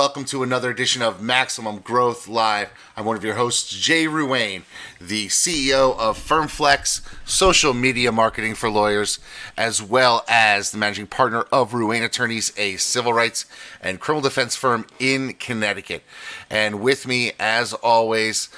welcome to another edition of Maximum Growth Live. I'm one of your hosts, Jay Ruane, the CEO of FirmFlex, social media marketing for lawyers, as well as the managing partner of Ruane Attorneys, a civil rights and criminal defense firm in Connecticut. And with me, as always,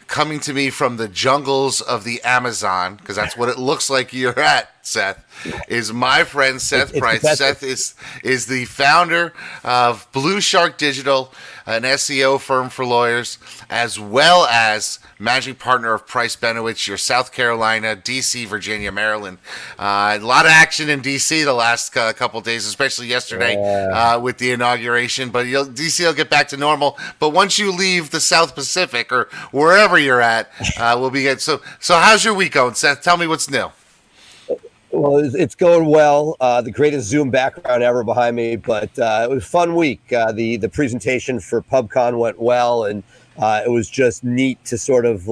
coming to me from the jungles of the Amazon, because that's what it looks like you're at, Seth, is my friend Seth Price. Seth is the founder of Blue Shark Digital, an SEO firm for lawyers, as well as managing partner of Price Benowitz, your South Carolina, D.C., Virginia, Maryland. A lot of action in D.C. the last couple of days, especially yesterday with the inauguration. But D.C. will get back to normal. But once you leave the South Pacific or wherever you're at, we'll be good. So how's your week going, Seth? Tell me what's new. Well, it's going well. The greatest Zoom background ever behind me, but it was a fun week. The presentation for PubCon went well, and it was just neat to sort of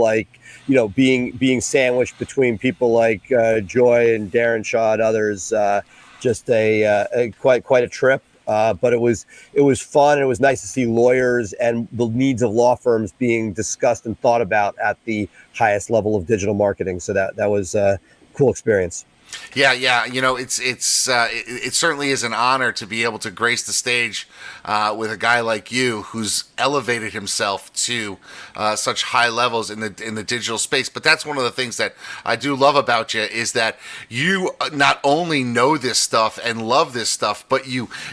being sandwiched between people like Joy and Darren Shaw and others. Just quite a trip. But it was fun. It was nice to see lawyers and the needs of law firms being discussed and thought about at the highest level of digital marketing. So that was a cool experience. Yeah. It certainly is an honor to be able to grace the stage with a guy like you who's elevated himself to such high levels in the digital space. But that's one of the things that I do love about you is that you not only know this stuff and love this stuff, but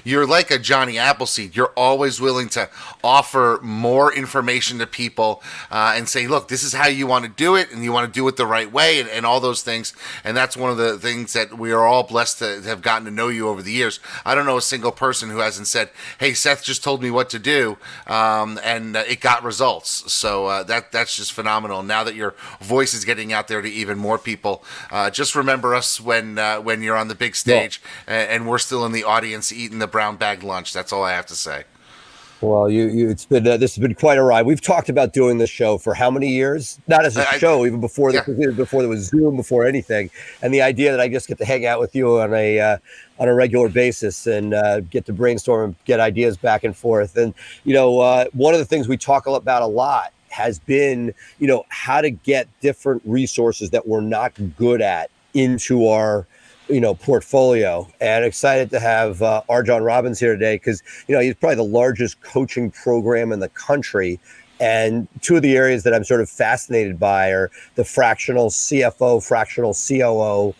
you're like a Johnny Appleseed. You're always willing to offer more information to people and say, look, this is how you want to do it, and you want to do it the right way, and all those things. And that's one of the things that we are all blessed to have gotten to know you over the years. I don't know a single person who hasn't said, hey, Seth just told me what to do, and it got results. So that's just phenomenal. Now that your voice is getting out there to even more people, just remember us when you're on the big stage, and we're still in the audience eating the brown bag lunch. That's all I have to say. Well, this has been quite a ride. We've talked about doing this show for how many years? Not as a show, even before before there was Zoom, before anything. And the idea that I just get to hang out with you on a regular basis and get to brainstorm and get ideas back and forth. And one of the things we talk about a lot has been how to get different resources that we're not good at into our portfolio. And excited to have Rjon Robbins here today because he's probably the largest coaching program in the country. And two of the areas that I'm sort of fascinated by are the fractional CFO, fractional COO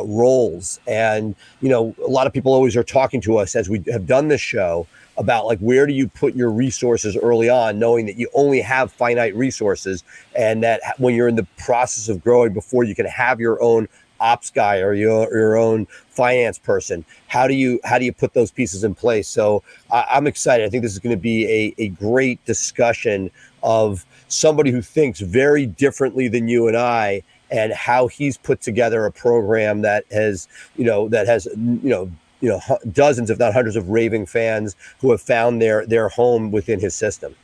roles. And a lot of people always are talking to us as we have done this show about where do you put your resources early on, knowing that you only have finite resources, and that when you're in the process of growing, before you can have your own ops guy or your own finance person, how do you put those pieces in place? So I'm excited. I think this is going to be a great discussion of somebody who thinks very differently than you and I, and how he's put together a program that has dozens, if not hundreds, of raving fans who have found their home within his system.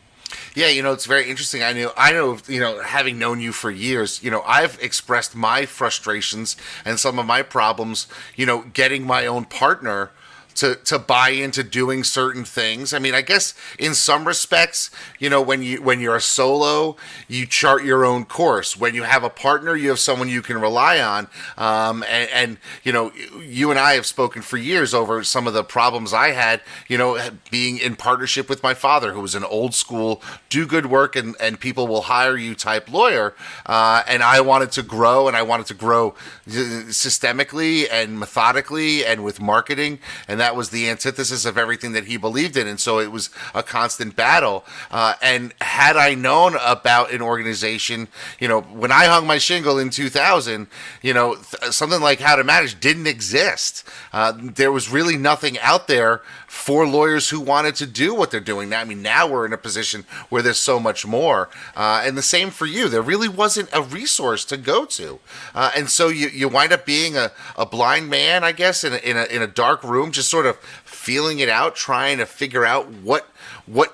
Yeah, it's very interesting. I know, having known you for years, I've expressed my frustrations and some of my problems, getting my own partner to buy into doing certain things. I mean, I guess in some respects, when you're a solo, you chart your own course. When you have a partner, you have someone you can rely on. And you and I have spoken for years over some of the problems I had, being in partnership with my father, who was an old school, do good work and people will hire you type lawyer. And I wanted to grow, and I wanted to grow systemically and methodically and with marketing. And that was the antithesis of everything that he believed in. And so it was a constant battle. And had I known about an organization, when I hung my shingle in 2000, something like How to Manage didn't exist. There was really nothing out there for lawyers who wanted to do what they're doing now. I mean, now we're in a position where there's so much more. And the same for you. There really wasn't a resource to go to. And so you wind up being a blind man, I guess, in a dark room, just sort of feeling it out, trying to figure out what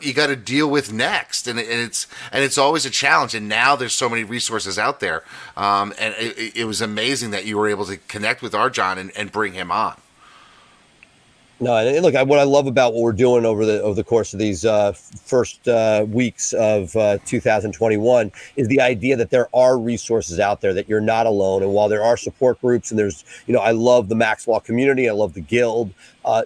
you got to deal with next, and it's always a challenge. And now there's so many resources out there, and it was amazing that you were able to connect with Rjon and bring him on. No, and look, what I love about what we're doing over the course of these first weeks of 2021 is the idea that there are resources out there, that you're not alone. And while there are support groups, and there's, I love the Max Law community, I love the Guild,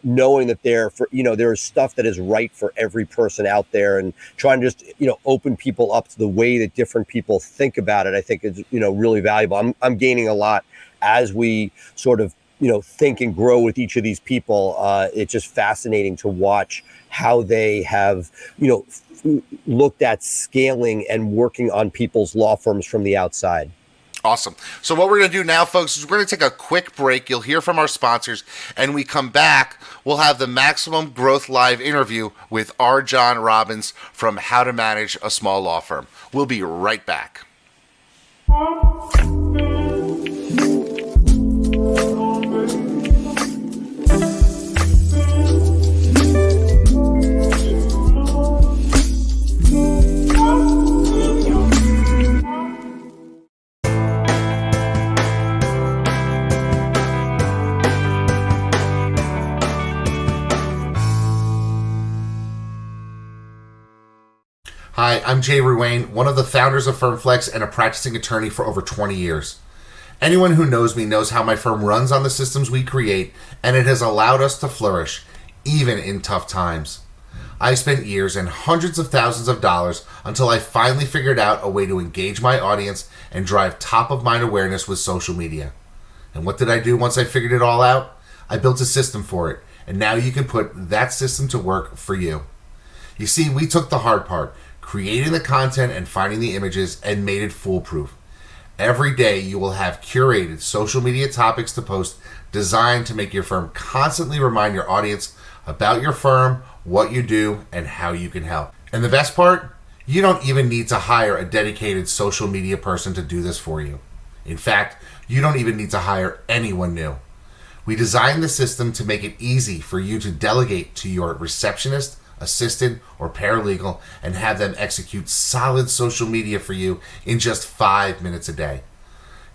knowing that there is stuff that is right for every person out there, and trying to just open people up to the way that different people think about it, I think is really valuable. I'm gaining a lot as we sort of think and grow with each of these people. It's just fascinating to watch how they have, looked at scaling and working on people's law firms from the outside. Awesome. So what we're going to do now, folks, is we're going to take a quick break. You'll hear from our sponsors, and we come back, we'll have the Maximum Growth Live interview with Rjon Robbins from How to Manage a Small Law Firm. We'll be right back. Hi, I'm Jay Ruane, one of the founders of FirmFlex and a practicing attorney for over 20 years. Anyone who knows me knows how my firm runs on the systems we create, and it has allowed us to flourish, even in tough times. I spent years and hundreds of thousands of dollars until I finally figured out a way to engage my audience and drive top-of-mind awareness with social media. And what did I do once I figured it all out? I built a system for it, and now you can put that system to work for you. You see, we took the hard part, creating the content and finding the images, and made it foolproof. Every day you will have curated social media topics to post designed to make your firm constantly remind your audience about your firm, what you do, and how you can help. And the best part? You don't even need to hire a dedicated social media person to do this for you. In fact, you don't even need to hire anyone new. We designed the system to make it easy for you to delegate to your receptionist, assistant, or paralegal and have them execute solid social media for you in just 5 minutes a day.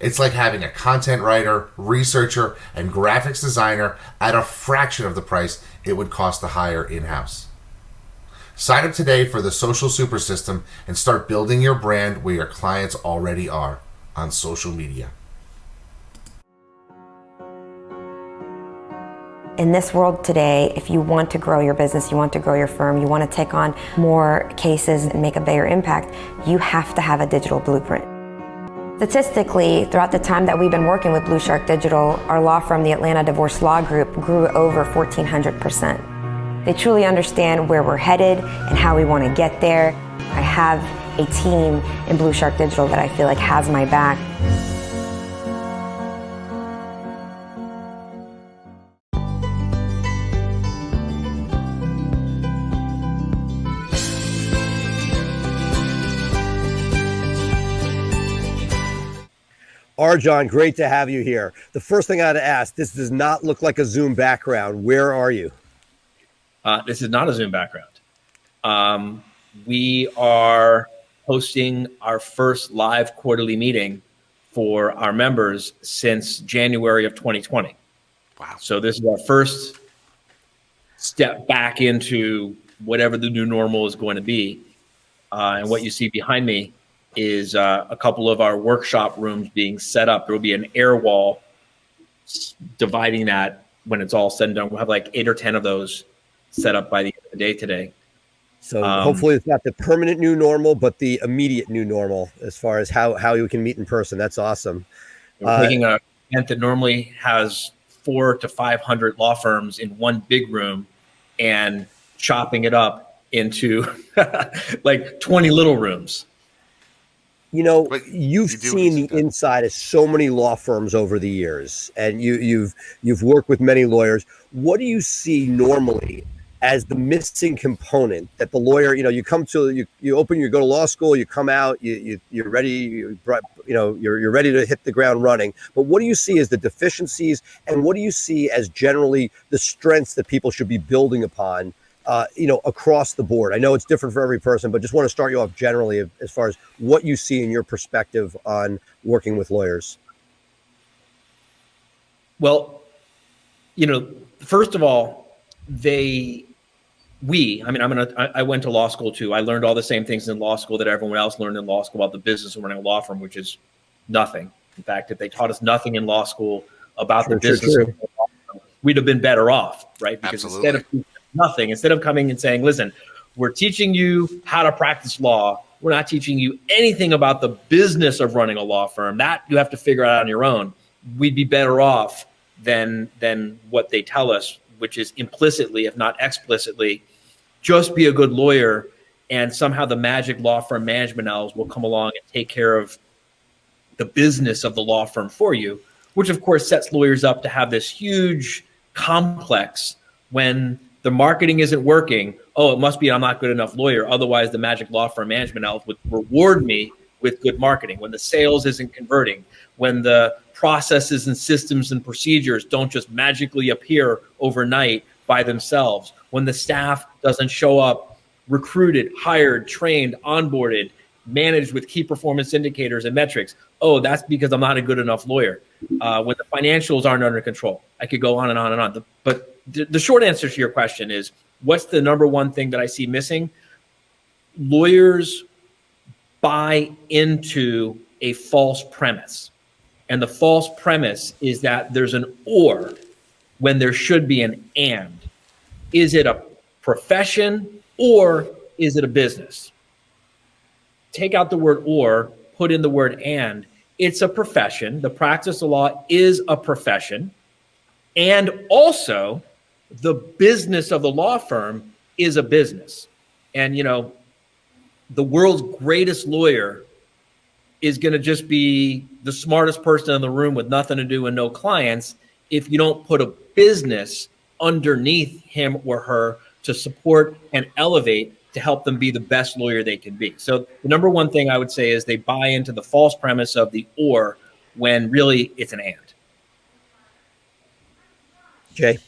It's like having a content writer, researcher, and graphics designer at a fraction of the price it would cost to hire in-house. Sign up today for the Social Super System and start building your brand where your clients already are, on social media. In this world today, if you want to grow your business, you want to grow your firm, you want to take on more cases and make a bigger impact, you have to have a digital blueprint. Statistically, throughout the time that we've been working with Blue Shark Digital, our law firm, the Atlanta Divorce Law Group, grew over 1,400%. They truly understand where we're headed and how we want to get there. I have a team in Blue Shark Digital that I feel like has my back. Rjon, great to have you here. The first thing I had to ask, this does not look like a Zoom background. Where are you? This is not a Zoom background. We are hosting our first live quarterly meeting for our members since January of 2020. Wow. So this is our first step back into whatever the new normal is going to be. And what you see behind me is a couple of our workshop rooms being set up. There will be an air wall dividing that when it's all said and done. We'll have like 8 or 10 of those set up by the end of the day today. So hopefully it's not the permanent new normal, but the immediate new normal as far as how you can meet in person. That's awesome. We're taking an event that normally has 400 to 500 law firms in one big room and chopping it up into like 20 little rooms. You've seen the inside of so many law firms over the years, and you've worked with many lawyers. What do you see normally as the missing component that the lawyer, you come to, you go to law school, you come out, you're ready, you're ready to hit the ground running. But what do you see as the deficiencies, and what do you see as generally the strengths that people should be building upon? Across the board? I know it's different for every person, but just want to start you off generally as far as what you see in your perspective on working with lawyers. Well, first of all, I went to law school too. I learned all the same things in law school that everyone else learned in law school about the business of running a law firm, which is nothing. In fact, if they taught us nothing in law school about the business of law firm, we'd have been better off, right? Because instead of coming and saying, listen, we're teaching you how to practice law, we're not teaching you anything about the business of running a law firm. That you have to figure out on your own. We'd be better off than what they tell us, which is implicitly, if not explicitly, just be a good lawyer, and somehow the magic law firm management elves will come along and take care of the business of the law firm for you, which of course sets lawyers up to have this huge complex when the marketing isn't working. Oh, it must be I'm not good enough lawyer. Otherwise, the magic law firm management elf would reward me with good marketing. When the sales isn't converting, when the processes and systems and procedures don't just magically appear overnight by themselves, when the staff doesn't show up recruited, hired, trained, onboarded, managed with key performance indicators and metrics. Oh, that's because I'm not a good enough lawyer. When the financials aren't under control. I could go on and on and on. But the short answer to your question is, what's the number one thing that I see missing? Lawyers buy into a false premise. And the false premise is that there's an or when there should be an and. Is it a profession or is it a business? Take out the word or, put in the word and. It's a profession. The practice of law is a profession. And also, the business of the law firm is a business. And, you know, the world's greatest lawyer is going to just be the smartest person in the room with nothing to do and no clients if you don't put a business underneath him or her to support and elevate to help them be the best lawyer they can be. So the number one thing I would say is they buy into the false premise of the or when really it's an and. Jay?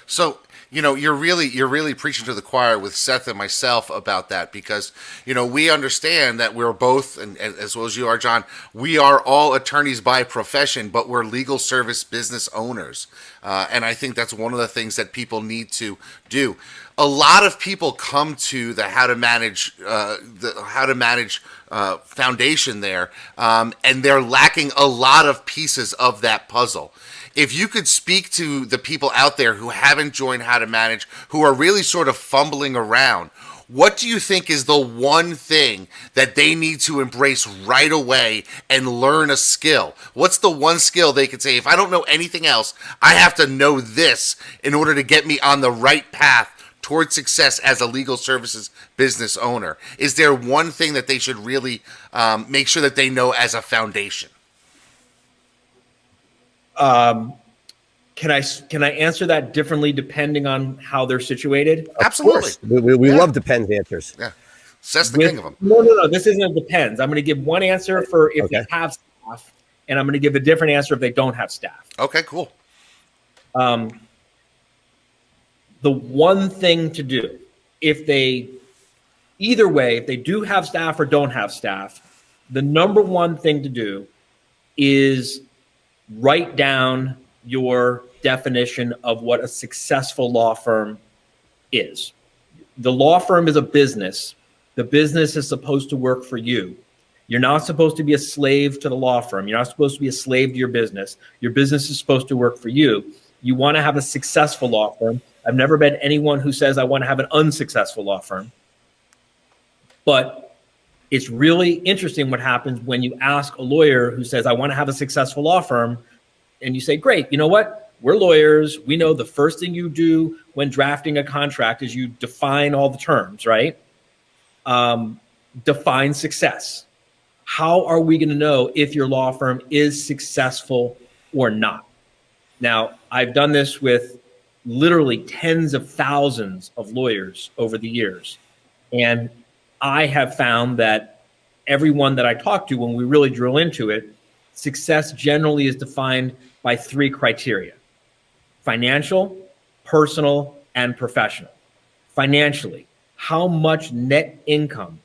So, you know, you're really preaching to the choir with Seth and myself about that, because, you know, we understand that we're both, and as well as you are, John, we are all attorneys by profession, but we're legal service business owners. And I think that's one of the things that people need to do. A lot of people come to the how to manage foundation there, and they're lacking a lot of pieces of that puzzle. If you could speak to the people out there who haven't joined How to Manage, who are really sort of fumbling around, what do you think is the one thing that they need to embrace right away and learn a skill? What's the one skill they could say, if I don't know anything else, I have to know this in order to get me on the right path towards success as a legal services business owner? Is there one thing that they should really make sure that they know as a foundation? Can I answer that differently depending on how they're situated? Absolutely. We love depends answers. Yeah. Seth's the king of them. No. This isn't a depends. I'm going to give one answer for if they have staff, and I'm going to give a different answer if they don't have staff. Okay, cool. The one thing to do, if they do have staff or don't have staff, the number one thing to do is write down your definition of what a successful law firm is. The law firm is a business. The business is supposed to work for you. You're not supposed to be a slave to the law firm. You're not supposed to be a slave to your business. Your business is supposed to work for you. You want to have a successful law firm. I've never met anyone who says I want to have an unsuccessful law firm. But it's really interesting what happens when you ask a lawyer who says, I want to have a successful law firm, and you say, great, you know what? We're lawyers. We know the first thing you do when drafting a contract is you define all the terms, right? Define success. How are we going to know if your law firm is successful or not? Now, I've done this with literally tens of thousands of lawyers over the years. And I have found that everyone that I talk to, when we really drill into it, success generally is defined by three criteria: financial, personal, and professional. Financially, how much net income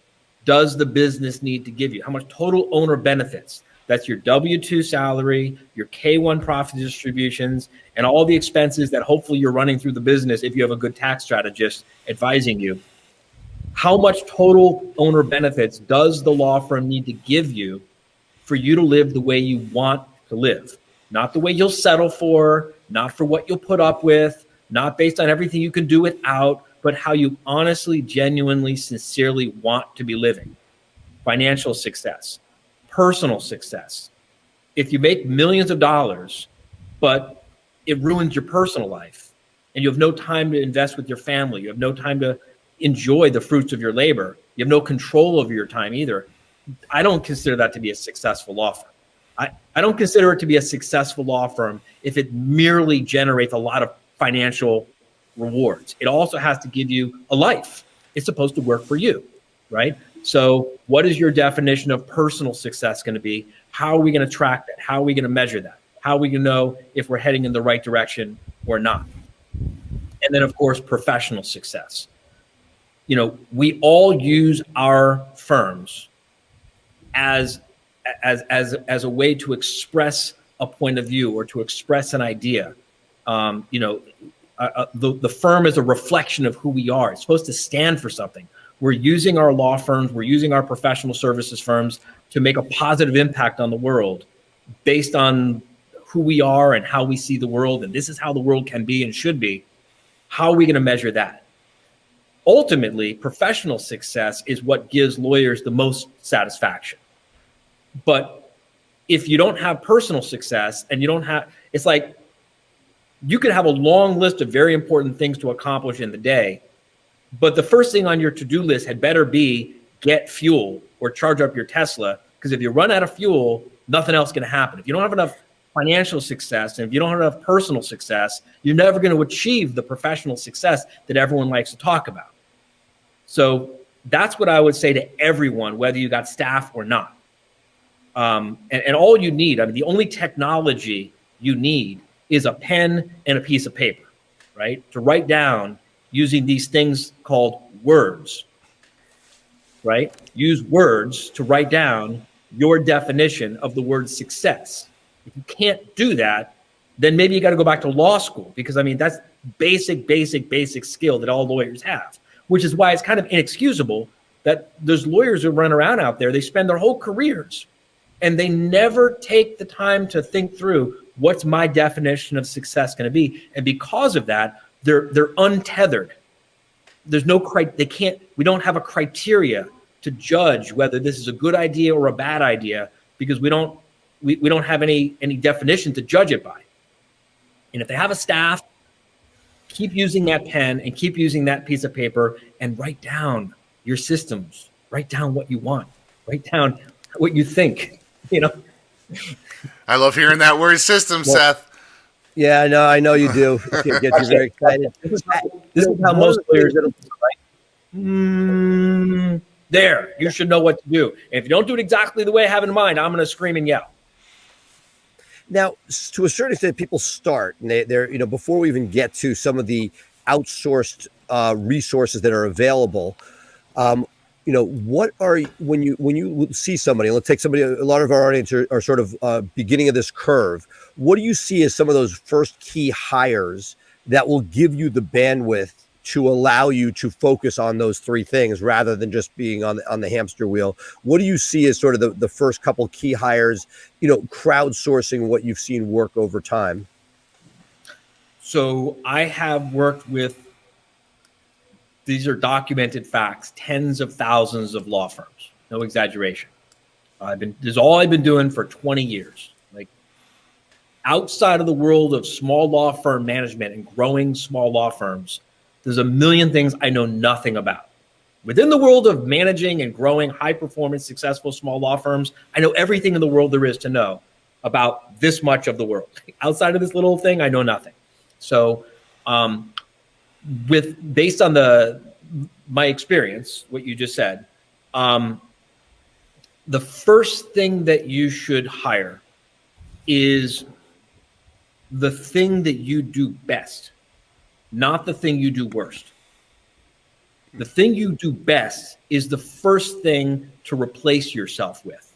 does the business need to give you? How much total owner benefits That's your W-2 salary, your K-1 profit distributions, and all the expenses that hopefully you're running through the business if you have a good tax strategist advising you. How much total owner benefits does the law firm need to give you for you to live the way you want to live? Not the way you'll settle for, not for what you'll put up with, not based on everything you can do without, but how you honestly, genuinely, sincerely want to be living. Financial success, personal success. If you make millions of dollars, but it ruins your personal life, and you have no time to invest with your family, you have no time to enjoy the fruits of your labor, you have no control over your time either, I don't consider that to be a successful law firm. I don't consider it to be a successful law firm if it merely generates a lot of financial rewards. It also has to give you a life. It's supposed to work for you, right? So what is your definition of personal success going to be? How are we going to track that? How are we going to measure that? How are we going to know if we're heading in the right direction or not? And then, of course, professional success. You know, we all use our firms as a way to express a point of view or to express an idea. The firm is a reflection of who we are. It's supposed to stand for something. We're using our law firms, we're using our professional services firms to make a positive impact on the world based on who we are and how we see the world. And this is how the world can be and should be. How are we going to measure that? Ultimately, professional success is what gives lawyers the most satisfaction. But if you don't have personal success and you don't have, it's like you could have a long list of very important things to accomplish in the day, but the first thing on your to-do list had better be get fuel or charge up your Tesla, because if you run out of fuel, nothing else is going to happen. If you don't have enough financial success and if you don't have enough personal success, you're never going to achieve the professional success that everyone likes to talk about. So that's what I would say to everyone, whether you got staff or not. And all you need, I mean, the only technology you need is a pen and a piece of paper, right? To write down using these things called words, right? Use words to write down your definition of the word success. If you can't do that, then maybe you got to go back to law school, because I mean, that's basic skill that all lawyers have, which is why it's kind of inexcusable that there's lawyers who run around out there, they spend their whole careers and they never take the time to think through what's my definition of success going to be. And because of that, they're untethered. There's no we don't have a criteria to judge whether this is a good idea or a bad idea, because we don't have any definition to judge it by. And if they have a staff, keep using that pen and keep using that piece of paper and write down your systems, write down what you want, write down what you think, you know. I love hearing that word system, Seth. Yeah, I know you do. It gets you very excited. This is how most players do it, right? There, you should know what to do. And if you don't do it exactly the way I have in mind, I'm going to scream and yell. Now, to a certain extent, people start, and they're before we even get to some of the outsourced resources that are available. What are when you see somebody? Let's take somebody. A lot of our audience are sort of beginning of this curve. What do you see as some of those first key hires that will give you the bandwidth to allow you to focus on those three things rather than just being on the hamster wheel? What do you see as sort of the first couple key hires, crowdsourcing what you've seen work over time? So I have worked with, these are documented facts, tens of thousands of law firms, no exaggeration. This is all I've been doing for 20 years. Like, outside of the world of small law firm management and growing small law firms, there's a million things I know nothing about. Within the world of managing and growing high-performance, successful small law firms, I know everything in the world there is to know about this much of the world. Outside of this little thing, I know nothing. So based on my experience, what you just said, the first thing that you should hire is the thing that you do best, not the thing you do worst. The thing you do best is the first thing to replace yourself with.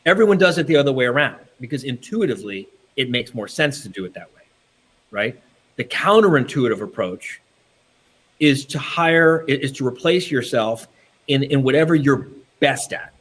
Everyone does it the other way around because intuitively it makes more sense to do it that way, right? The counterintuitive approach is to replace yourself in whatever you're best at.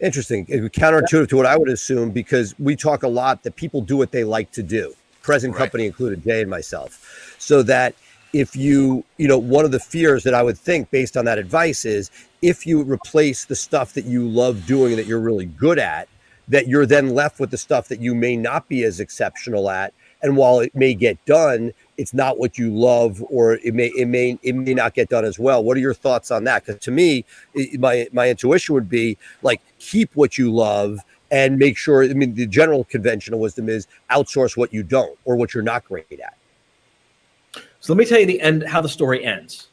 Interesting. Counterintuitive to what I would assume, because we talk a lot that people do what they like to do, present company included, Jay and myself. So that if one of the fears that I would think based on that advice is if you replace the stuff that you love doing and that you're really good at, that you're then left with the stuff that you may not be as exceptional at. And while it may get done, it's not what you love, or it may not get done as well. What are your thoughts on that? Because to me, my intuition would be like, keep what you love and make sure. I mean, the general conventional wisdom is outsource what you don't or what you're not great at. So let me tell you the end, how the story ends.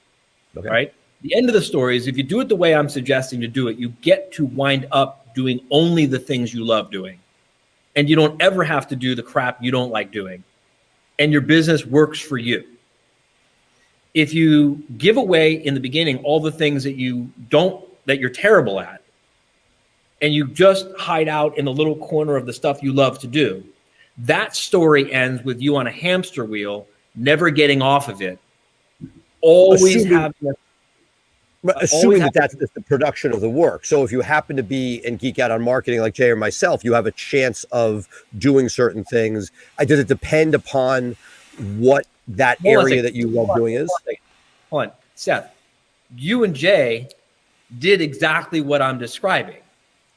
Okay. Right? The end of the story is if you do it the way I'm suggesting to do it, you get to wind up doing only the things you love doing. And you don't ever have to do the crap you don't like doing. And your business works for you. If you give away in the beginning all the things that you're terrible at, and you just hide out in the little corner of the stuff you love to do, that story ends with you on a hamster wheel, never getting off of it. Assuming that's the production of the work. So if you happen to be and geek out on marketing like Jay or myself, you have a chance of doing certain things. Does it depend upon what that area that you love doing is? Hold on, Seth. You and Jay did exactly what I'm describing.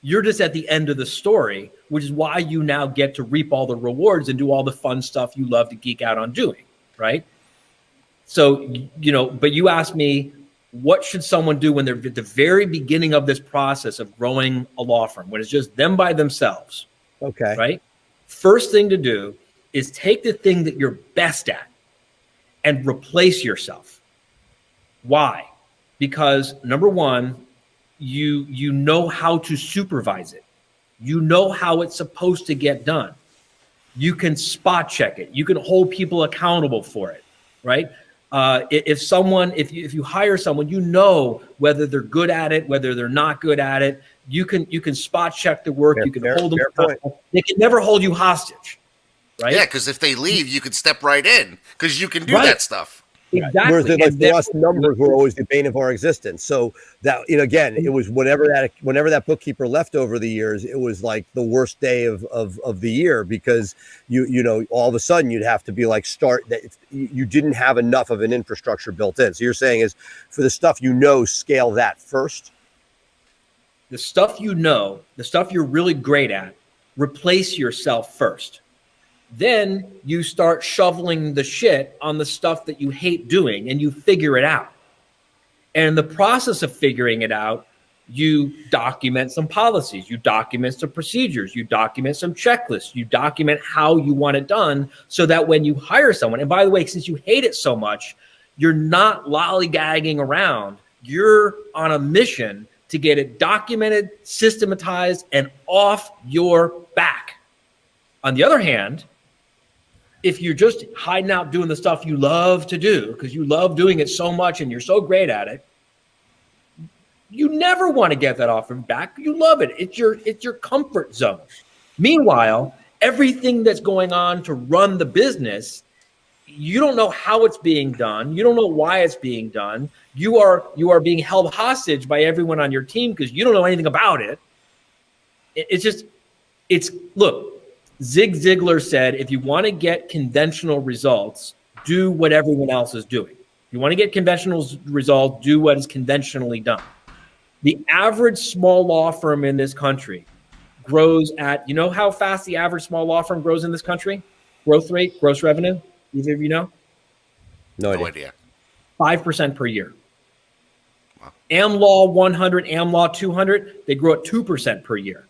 You're just at the end of the story, which is why you now get to reap all the rewards and do all the fun stuff you love to geek out on doing, right? So, but you asked me, what should someone do when they're at the very beginning of this process of growing a law firm, when it's just them by themselves? Okay. Right? First thing to do is take the thing that you're best at and replace yourself. Why? Because number one, you know how to supervise it. You know how it's supposed to get done. You can spot check it. You can hold people accountable for it, right? If you hire someone, you know whether they're good at it, whether they're not good at it. You can spot check the work. You can hold them accountable. They can never hold you hostage, right? Yeah, because if they leave, you can step right in because you can do that stuff. Exactly. Whereas for us, numbers were always the bane of our existence. So that, again, it was whenever that bookkeeper left over the years, it was like the worst day of the year, because all of a sudden you'd have to be like you didn't have enough of an infrastructure built in. So you're saying is for the stuff scale that first. The stuff the stuff you're really great at, replace yourself first. Then you start shoveling the shit on the stuff that you hate doing, and you figure it out. And in the process of figuring it out, you document some policies, you document some procedures, you document some checklists, you document how you want it done, so that when you hire someone, and by the way, since you hate it so much, you're not lollygagging around. You're on a mission to get it documented, systematized, and off your back. On the other hand, if you're just hiding out doing the stuff you love to do because you love doing it so much and you're so great at it, you never want to get that off your back. You love it. It's your comfort zone. Meanwhile, everything that's going on to run the business, you don't know how it's being done. You don't know why it's being done. You are being held hostage by everyone on your team because you don't know anything about it. Look, Zig Ziglar said, if you want to get conventional results, do what everyone else is doing. If you want to get conventional results, do what is conventionally done. The average small law firm in this country grows at, you know how fast the average small law firm grows in this country? Growth rate, gross revenue? Either of you know? No idea. 5% per year. Wow. AmLaw 100, AmLaw 200, they grow at 2% per year.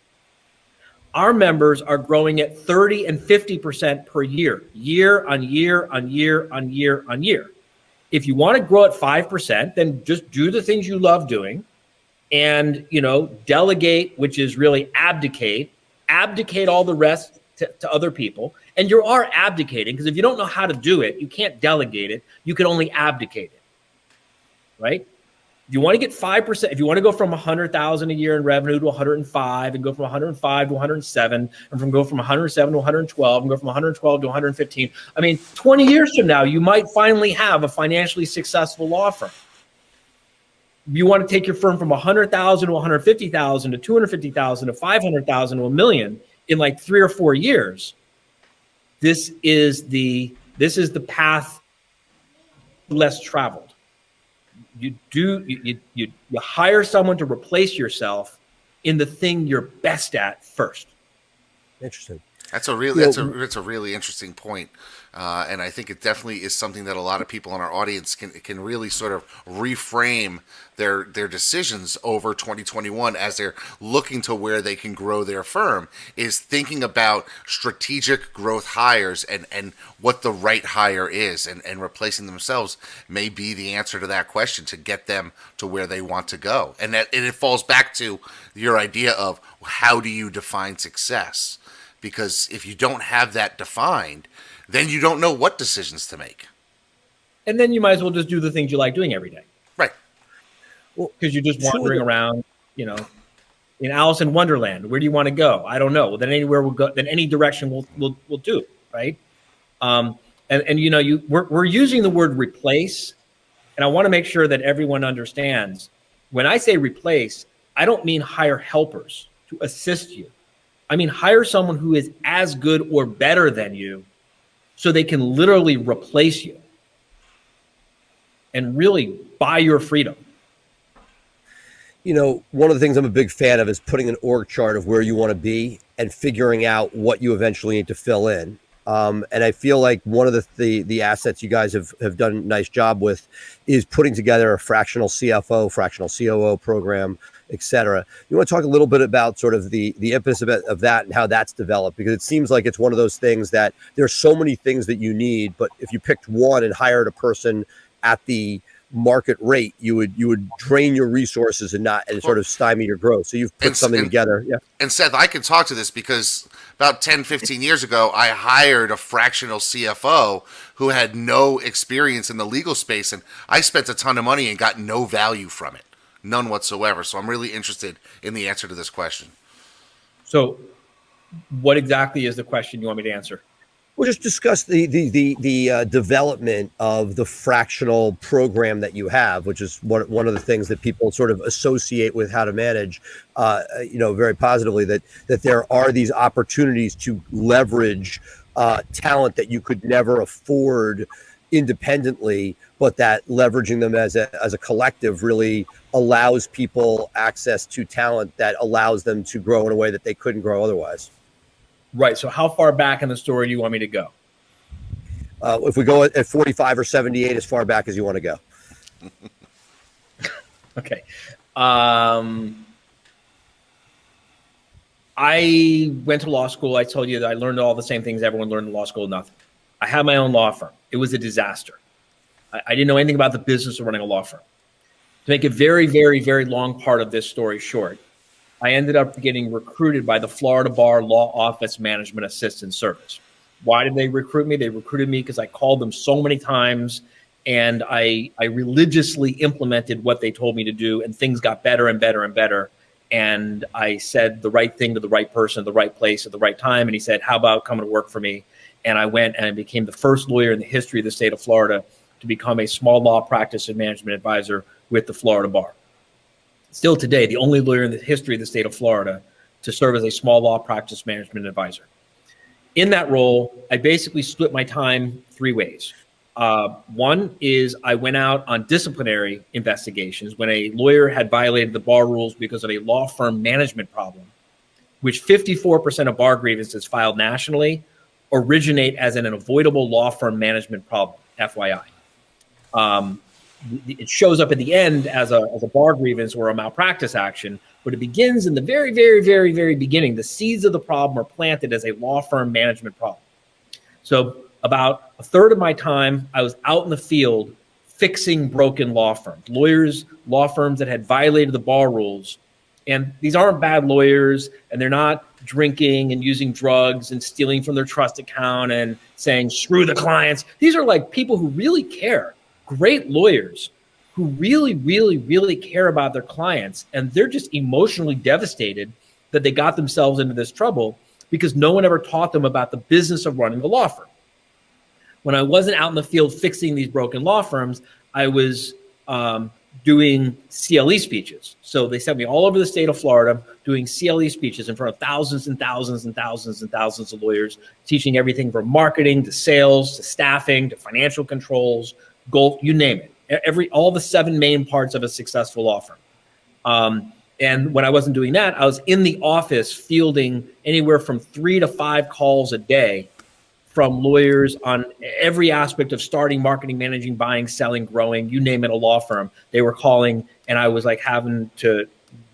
Our members are growing at 30 and 50% per year, year on year on year on year on year. If you want to grow at 5%, then just do the things you love doing and, delegate, which is really abdicate all the rest to other people. And you are abdicating, because if you don't know how to do it, you can't delegate it. You can only abdicate it, right? You want to get 5%. If you want to go from 100,000 a year in revenue to 105, and go from 105 to 107, and go from 107 to 112, and go from 112 to 115. I mean, 20 years from now, you might finally have a financially successful law firm. You want to take your firm from 100,000 to 150,000 to 250,000 to 500,000 to $1 million in like 3 or 4 years. This is the path less traveled. You hire someone to replace yourself in the thing you're best at first. Interesting. That's a really interesting point. And I think it definitely is something that a lot of people in our audience can really sort of reframe their decisions over 2021 as they're looking to where they can grow their firm, is thinking about strategic growth hires and what the right hire is, and replacing themselves may be the answer to that question to get them to where they want to go. And it falls back to your idea of how do you define success? Because if you don't have that defined, then you don't know what decisions to make. And then you might as well just do the things you like doing every day. Right. Well, because you're just wandering around, in Alice in Wonderland. Where do you want to go? I don't know. Well, then anywhere we'll go, then any direction we'll do, right? We're using the word replace, and I want to make sure that everyone understands. When I say replace, I don't mean hire helpers to assist you. I mean hire someone who is as good or better than you, so they can literally replace you and really buy your freedom. One of the things I'm a big fan of is putting an org chart of where you want to be and figuring out what you eventually need to fill in. And I feel like one of the assets you guys have done a nice job with is putting together a fractional CFO, fractional COO program, et cetera. You want to talk a little bit about sort of the impetus of that and how that's developed? Because it seems like it's one of those things that there's so many things that you need, but if you picked one and hired a person at the market rate, you would drain your resources and sort of stymie your growth. So you've put something together. Yeah. And Seth, I can talk to this because about 10, 15 years ago, I hired a fractional CFO who had no experience in the legal space, and I spent a ton of money and got no value from it. None whatsoever. So I'm really interested in the answer to this question. So what exactly is the question you want me to answer? We'll just discuss the development of the fractional program that you have, which is one of the things that people sort of associate with how to manage, very positively, that there are these opportunities to leverage talent that you could never afford independently, but that leveraging them as a collective really allows people access to talent that allows them to grow in a way that they couldn't grow otherwise. Right. So how far back in the story do you want me to go? If we go at 45 or 78, as far back as you want to go. Okay. I went to law school. I told you that I learned all the same things everyone learned in law school, nothing. I had my own law firm. It was a disaster. I didn't know anything about the business of running a law firm. To make a very, very, very long part of this story short, I ended up getting recruited by the Florida Bar Law Office Management Assistant Service. Why did they recruit me? They recruited me because I called them so many times, and I religiously implemented what they told me to do, and things got better and better and better. And I said the right thing to the right person at the right place at the right time. And he said, how about coming to work for me? And I went and I became the first lawyer in the history of the state of Florida to become a small law practice and management advisor with the Florida Bar. Still today, the only lawyer in the history of the state of Florida to serve as a small law practice management advisor. In that role, I basically split my time 3 ways. One is I went out on disciplinary investigations when a lawyer had violated the bar rules because of a law firm management problem, which 54% of bar grievances filed nationally originate as an avoidable law firm management problem, FYI. It shows up at the end as a bar grievance or a malpractice action, but it begins in the very, very, very, very beginning. The seeds of the problem are planted as a law firm management problem. So about a third of my time, I was out in the field fixing broken law firms, law firms that had violated the bar rules. And these aren't bad lawyers, and they're not drinking and using drugs and stealing from their trust account and saying, screw the clients. These are like people who really care, great lawyers, who really, really, really care about their clients, and they're just emotionally devastated that they got themselves into this trouble because no one ever taught them about the business of running a law firm. When I wasn't out in the field fixing these broken law firms, I was doing CLE speeches. So they sent me all over the state of Florida doing CLE speeches in front of thousands and thousands and thousands and thousands of lawyers, teaching everything from marketing to sales to staffing to financial controls, goal, you name it. All the 7 main parts of a successful law firm. And when I wasn't doing that, I was in the office fielding anywhere from 3 to 5 calls a day from lawyers on every aspect of starting, marketing, managing, buying, selling, growing, you name it, a law firm. They were calling, and I was like having to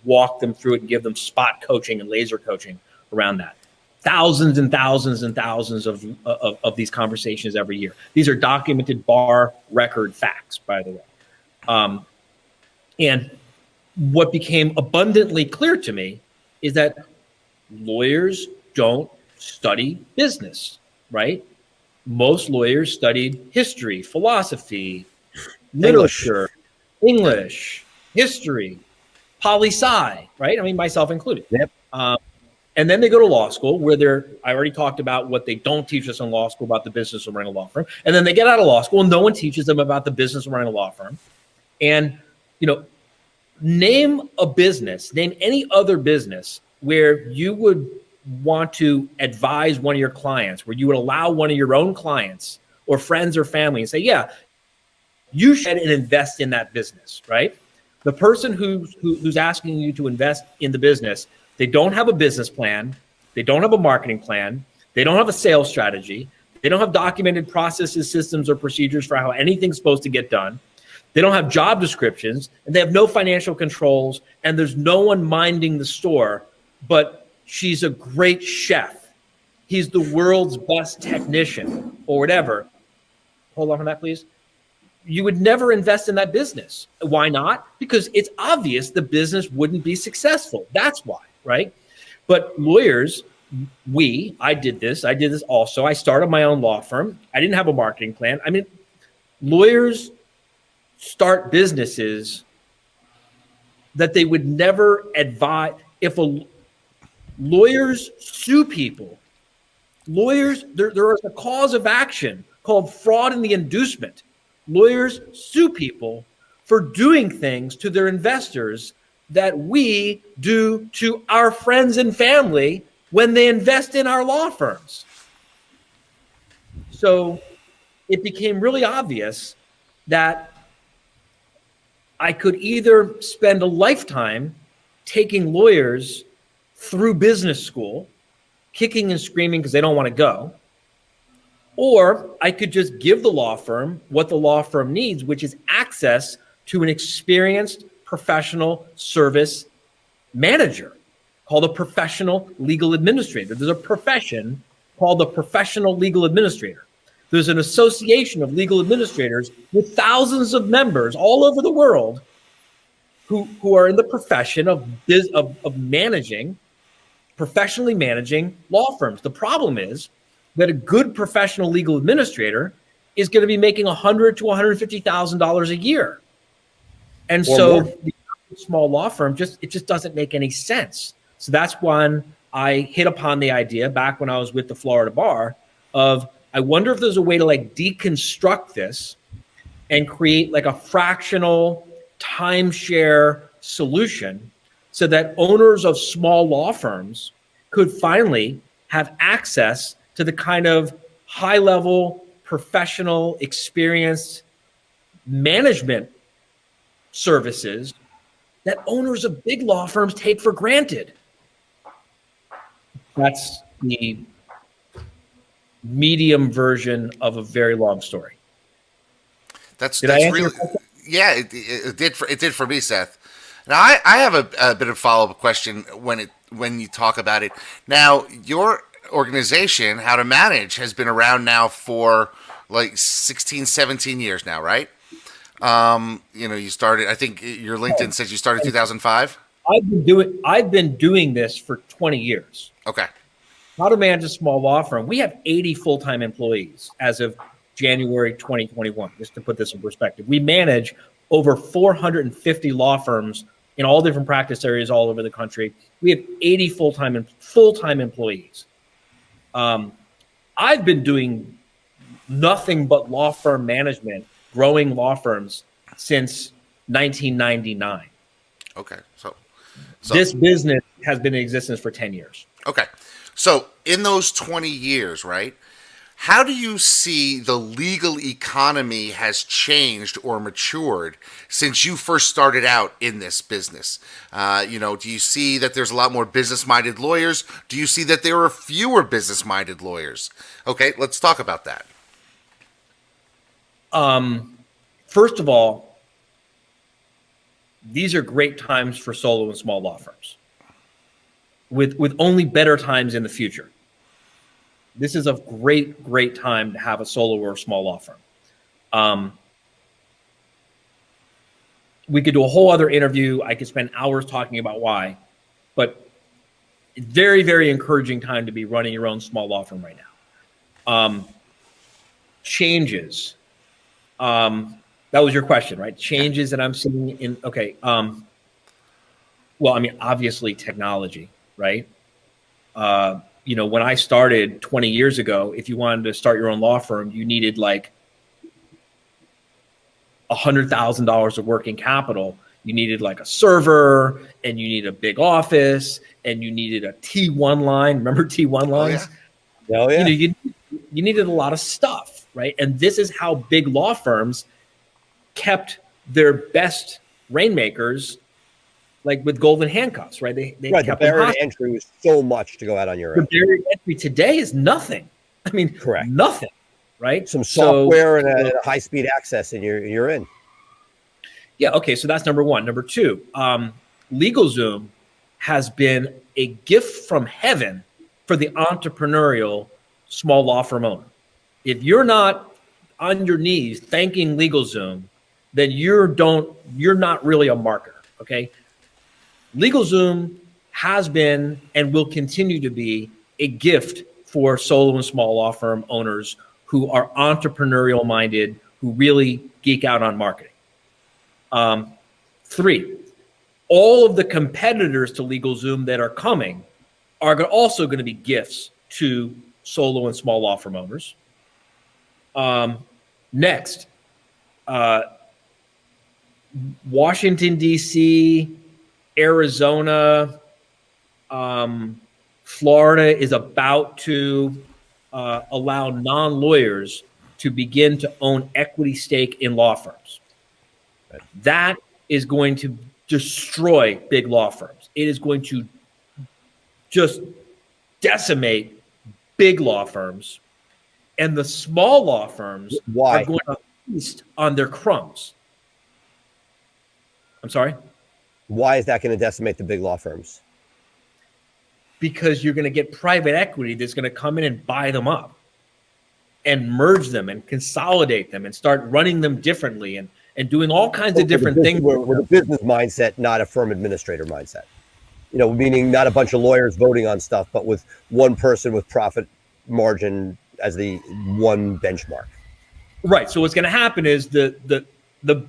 walk them through it and give them spot coaching and laser coaching around that. Thousands and thousands and thousands of these conversations every year. These are documented bar record facts, by the way. And what became abundantly clear to me is that lawyers don't study business, right? Most lawyers studied history, philosophy, literature, English, history, poli-sci, right? I mean, myself included. Yep. And then they go to law school where I already talked about what they don't teach us in law school about the business of running a law firm. And then they get out of law school and no one teaches them about the business of running a law firm. And, name a business, name any other business where you would want to advise one of your clients, where you would allow one of your own clients or friends or family and say, yeah, you should invest in that business, right? The person who's asking you to invest in the business, they don't have a business plan. They don't have a marketing plan. They don't have a sales strategy. They don't have documented processes, systems, or procedures for how anything's supposed to get done. They don't have job descriptions, and they have no financial controls, and there's no one minding the store, but she's a great chef. He's the world's best technician or whatever. Hold on for that, please. You would never invest in that business. Why not? Because it's obvious the business wouldn't be successful. That's why, right? But lawyers, I did this also. I started my own law firm. I didn't have a marketing plan. I mean, lawyers start businesses that they would never advise. Lawyers sue people. Lawyers, there is a cause of action called fraud in the inducement. Lawyers sue people for doing things to their investors that we do to our friends and family when they invest in our law firms. So it became really obvious that I could either spend a lifetime taking lawyers through business school, kicking and screaming because they don't want to go, or I could just give the law firm what the law firm needs, which is access to an experienced professional service manager called a professional legal administrator. There's a profession called the professional legal administrator. There's an association of legal administrators with thousands of members all over the world who are in the profession of managing, professionally managing law firms. The problem is that a good professional legal administrator is going to be making $100,000 to $150,000 a year. And so the small law firm it just doesn't make any sense. So that's when I hit upon the idea back when I was with the Florida bar of, I wonder if there's a way to deconstruct this and create a fractional timeshare solution so that owners of small law firms could finally have access to the kind of high-level, professional, experienced management services that owners of big law firms take for granted. That's the medium version of a very long story. That's really, yeah, it did for me, Seth. Now I have a bit of follow-up question when you talk about it. Now your organization, How to Manage, has been around now for 16, 17 years now, right? You started, I think your LinkedIn says you started 2005. I've been doing this for 20 years. Okay. How to Manage a Small Law Firm. We have 80 full-time employees as of January 2021, just to put this in perspective. We manage over 450 law firms in all different practice areas all over the country. We have 80 full-time employees. I've been doing nothing but law firm management, growing law firms since 1999. Okay. So this business has been in existence for 10 years. Okay. So in those 20 years, right, how do you see the legal economy has changed or matured since you first started out in this business? Do you see that there's a lot more business-minded lawyers? Do you see that there are fewer business-minded lawyers? Okay, let's talk about that. First of all, these are great times for solo and small law firms, with only better times in the future. This is a great time to have a solo or a small law firm. We could do a whole other interview. I could spend hours talking about why, but very, very encouraging time to be running your own small law firm right now. Changes. That was your question, right? Changes that I'm seeing in, okay. Well, I mean, obviously technology, right? When I started 20 years ago, if you wanted to start your own law firm, you needed like $100,000 of working capital. You needed like a server, and you needed a big office, and you needed a T1 line. Remember T1 lines? Oh, yeah. You needed a lot of stuff, right? And this is how big law firms kept their best rainmakers, like with golden handcuffs, right? They right. kept The barrier to entry was so much to go out on your own. The barrier to entry today is nothing. I mean, correct. Nothing, right? Some software and a high-speed access, and you're in. Yeah. Okay. So that's number one. Number two, LegalZoom has been a gift from heaven for the entrepreneurial small law firm owner. If you're not on your knees thanking LegalZoom, then you're not really a marketer. Okay. LegalZoom has been and will continue to be a gift for solo and small law firm owners who are entrepreneurial minded, who really geek out on marketing. Three, all of the competitors to LegalZoom that are coming are also going to be gifts to solo and small law firm owners. Next, Washington, D.C., Arizona, Florida is about to allow non-lawyers to begin to own equity stake in law firms. That is going to destroy big law firms. It is going to just decimate big law firms, and the small law firms are going to feast on their crumbs. I'm sorry? Why is that going to decimate the big law firms? Because you're going to get private equity that's going to come in and buy them up and merge them and consolidate them and start running them differently and doing all kinds of different things. With a business mindset, not a firm administrator mindset. Meaning not a bunch of lawyers voting on stuff, but with one person with profit margin as the one benchmark. Right. So what's going to happen is the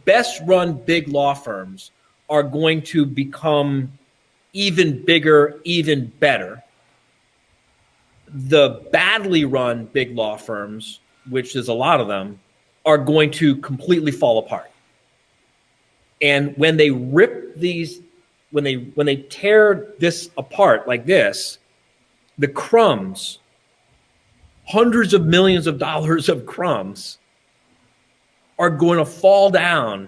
best run big law firms are going to become even bigger, even better. The badly run big law firms, which is a lot of them, are going to completely fall apart. And when they rip these, when they tear this apart like this, the crumbs, hundreds of millions of dollars of crumbs, are going to fall down,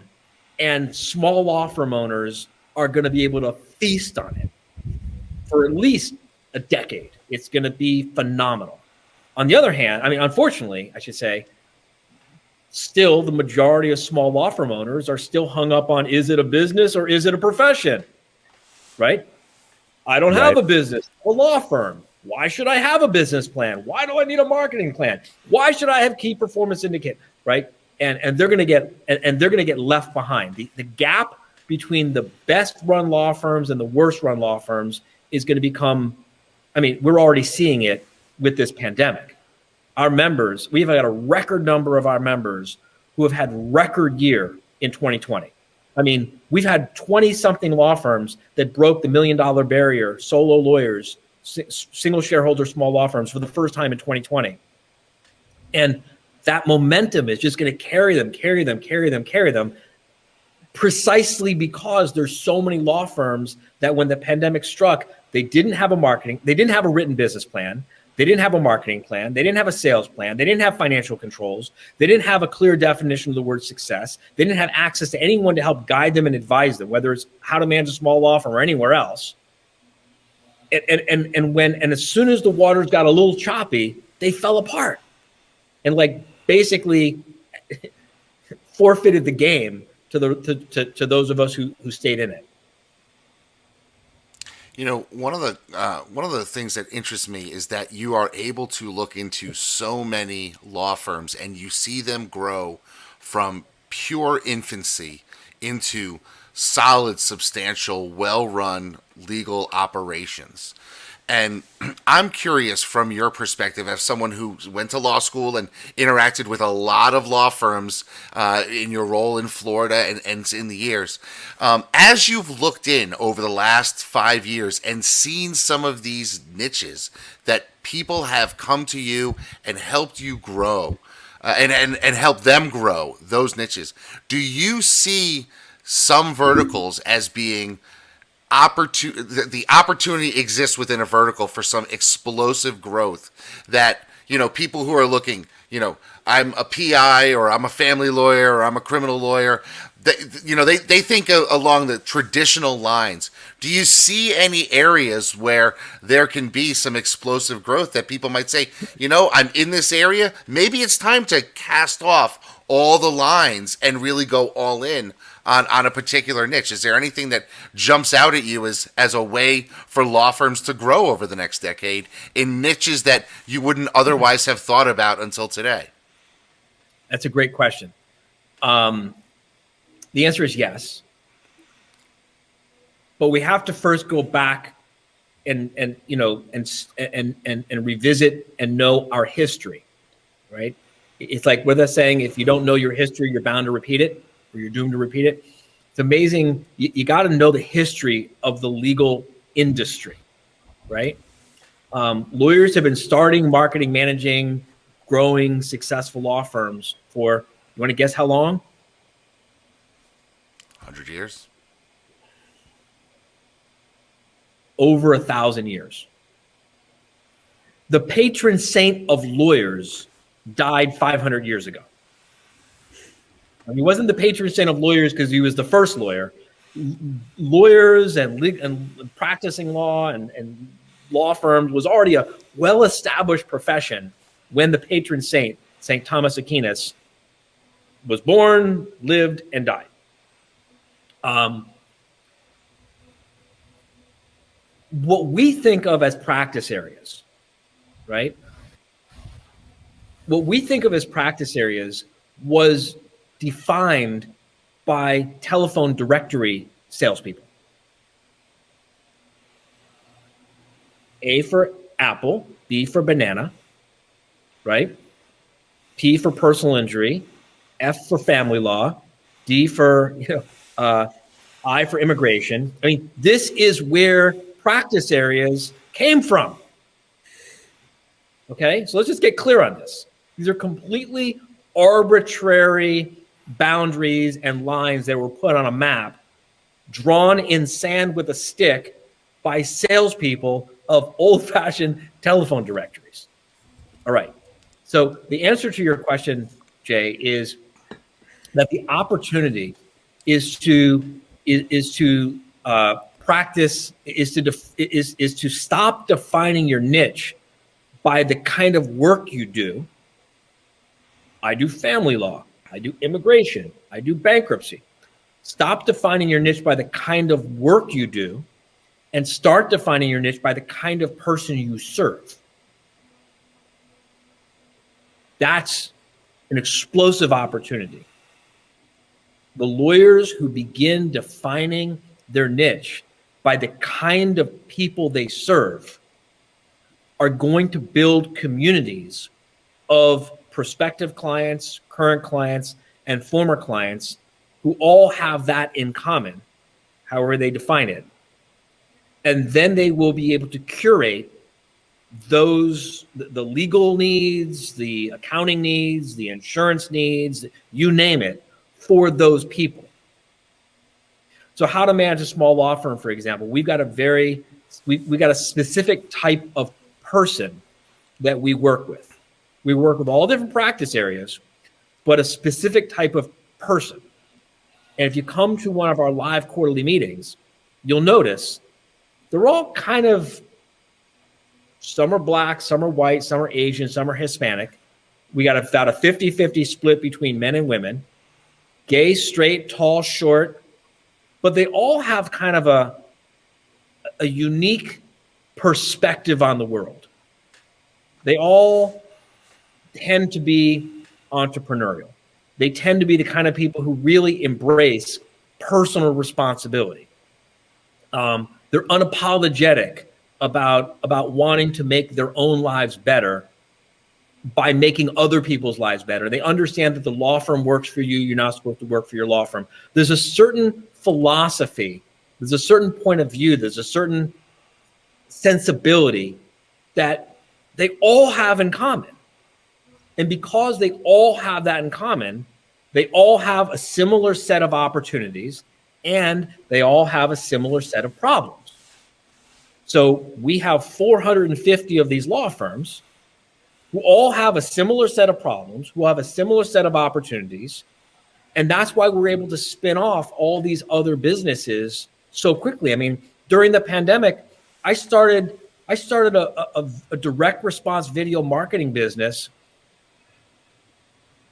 and small law firm owners are going to be able to feast on it for at least a decade. It's going to be phenomenal. On the other hand, I mean, unfortunately, I should say, still the majority of small law firm owners are still hung up on, is it a business or is it a profession? Right? I don't have a business, a law firm. Why should I have a business plan? Why do I need a marketing plan? Why should I have key performance indicator? Right? And they're going to get left behind. The gap between the best run law firms and the worst run law firms is going to become, I mean, we're already seeing it with this pandemic. Our members, we've got a record number of our members who have had record year in 2020. I mean, we've had 20 something law firms that broke the $1 million barrier, solo lawyers, single shareholder, small law firms for the first time in 2020. And that momentum is just going to carry them, precisely because there's so many law firms that when the pandemic struck, they didn't have a written business plan. They didn't have a marketing plan. They didn't have a sales plan. They didn't have financial controls. They didn't have a clear definition of the word success. They didn't have access to anyone to help guide them and advise them, whether it's how to manage a small law firm or anywhere else. And as soon as the waters got a little choppy, they fell apart and like basically forfeited the game to those of us who stayed in it. You know, one of the things that interests me is that you are able to look into so many law firms and you see them grow from pure infancy into solid, substantial, well-run legal operations. And I'm curious from your perspective, as someone who went to law school and interacted with a lot of law firms in your role in Florida and in the years, as you've looked in over the last 5 years and seen some of these niches that people have come to you and helped you grow and help them grow those niches, do you see some verticals as being the opportunity exists within a vertical for some explosive growth that, you know, people who are looking, you know, I'm a PI or I'm a family lawyer or I'm a criminal lawyer, they think along the traditional lines. Do you see any areas where there can be some explosive growth that people might say, you know, I'm in this area, maybe it's time to cast off all the lines and really go all in on a particular niche? Is there anything that jumps out at you as a way for law firms to grow over the next decade in niches that you wouldn't otherwise have thought about until today? That's a great question. The answer is yes. But we have to first go back and revisit and know our history, right? It's like with us saying, if you don't know your history, you're bound to repeat it, or you're doomed to repeat it. It's amazing. You got to know the history of the legal industry, right? Lawyers have been starting, marketing, managing, growing, successful law firms for, you want to guess how long? 100 years. Over 1,000 years. The patron saint of lawyers died 500 years ago. He wasn't the patron saint of lawyers because he was the first lawyer. Lawyers and practicing law and law firms was already a well-established profession when the patron saint, St. Thomas Aquinas, was born, lived, and died. What we think of as practice areas, right? What we think of as practice areas was defined by telephone directory salespeople. A for apple, B for banana, right? P for personal injury, F for family law, D for I for immigration. I mean, this is where practice areas came from. Okay, so let's just get clear on this. These are completely arbitrary boundaries and lines that were put on a map, drawn in sand with a stick by salespeople of old-fashioned telephone directories. All right. So the answer to your question, Jay, is that the opportunity is to stop defining your niche by the kind of work you do. I do family law. I do immigration. I do bankruptcy. Stop defining your niche by the kind of work you do and start defining your niche by the kind of person you serve. That's an explosive opportunity. The lawyers who begin defining their niche by the kind of people they serve are going to build communities of prospective clients, current clients, and former clients who all have that in common, however they define it. And then they will be able to curate those, the legal needs, the accounting needs, the insurance needs, you name it, for those people. So how to manage a small law firm, for example, we've got we got a specific type of person that we work with. We work with all different practice areas, but a specific type of person. And if you come to one of our live quarterly meetings, you'll notice they're all kind of, some are black, some are white, some are Asian, some are Hispanic. We got about a 50-50 split between men and women, gay, straight, tall, short, but they all have kind of a unique perspective on the world. They all tend to be entrepreneurial. They tend to be the kind of people who really embrace personal responsibility. They're unapologetic about wanting to make their own lives better by making other people's lives better. They understand that the law firm works for you. You're not supposed to work for your law firm. There's a certain philosophy. There's a certain point of view. There's a certain sensibility that they all have in common. And because they all have that in common, they all have a similar set of opportunities and they all have a similar set of problems. So we have 450 of these law firms who all have a similar set of problems, who have a similar set of opportunities. And that's why we're able to spin off all these other businesses so quickly. I mean, during the pandemic, I started a direct response video marketing business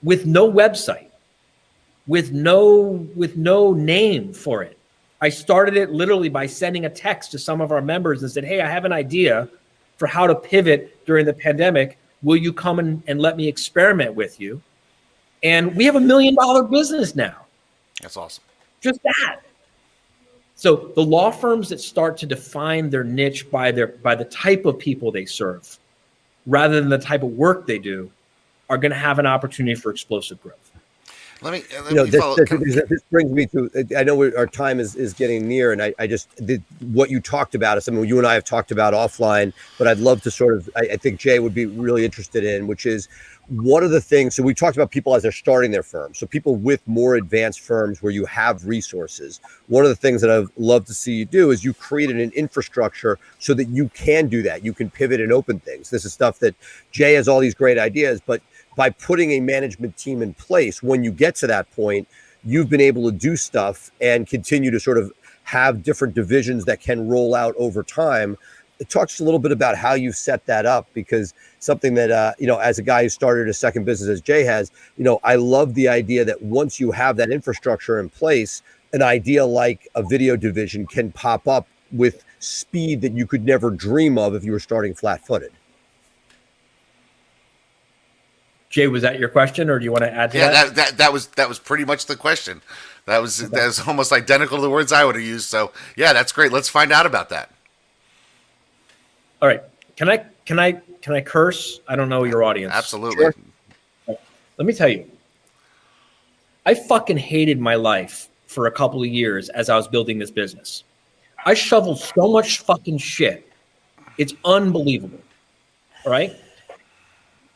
with no website, with no name for it. I started it literally by sending a text to some of our members and said, hey, I have an idea for how to pivot during the pandemic. Will you come and let me experiment with you? And we have $1 million business now. That's awesome. Just that. So the law firms that start to define their niche by the type of people they serve, rather than the type of work they do, are going to have an opportunity for explosive growth. Let me follow. This brings me to, I know our time is getting near, and what you talked about is something you and I have talked about offline, but I'd love to sort of, I think Jay would be really interested in, which is, what are the things, so we talked about people as they're starting their firm, so people with more advanced firms where you have resources. One of the things that I'd love to see you do is you created an infrastructure so that you can do that. You can pivot and open things. This is stuff that Jay has all these great ideas, but by putting a management team in place, when you get to that point, you've been able to do stuff and continue to sort of have different divisions that can roll out over time. Talk just a little bit about how you set that up, because something that, as a guy who started a second business as Jay has, I love the idea that once you have that infrastructure in place, an idea like a video division can pop up with speed that you could never dream of if you were starting flat-footed. Jay, was that your question, or do you want to add to that? Yeah, that was pretty much the question. That was almost identical to the words I would have used. So yeah, that's great. Let's find out about that. All right. Can I curse? I don't know your audience. Absolutely. Sure. Let me tell you, I fucking hated my life for a couple of years as I was building this business. I shoveled so much fucking shit. It's unbelievable. All right.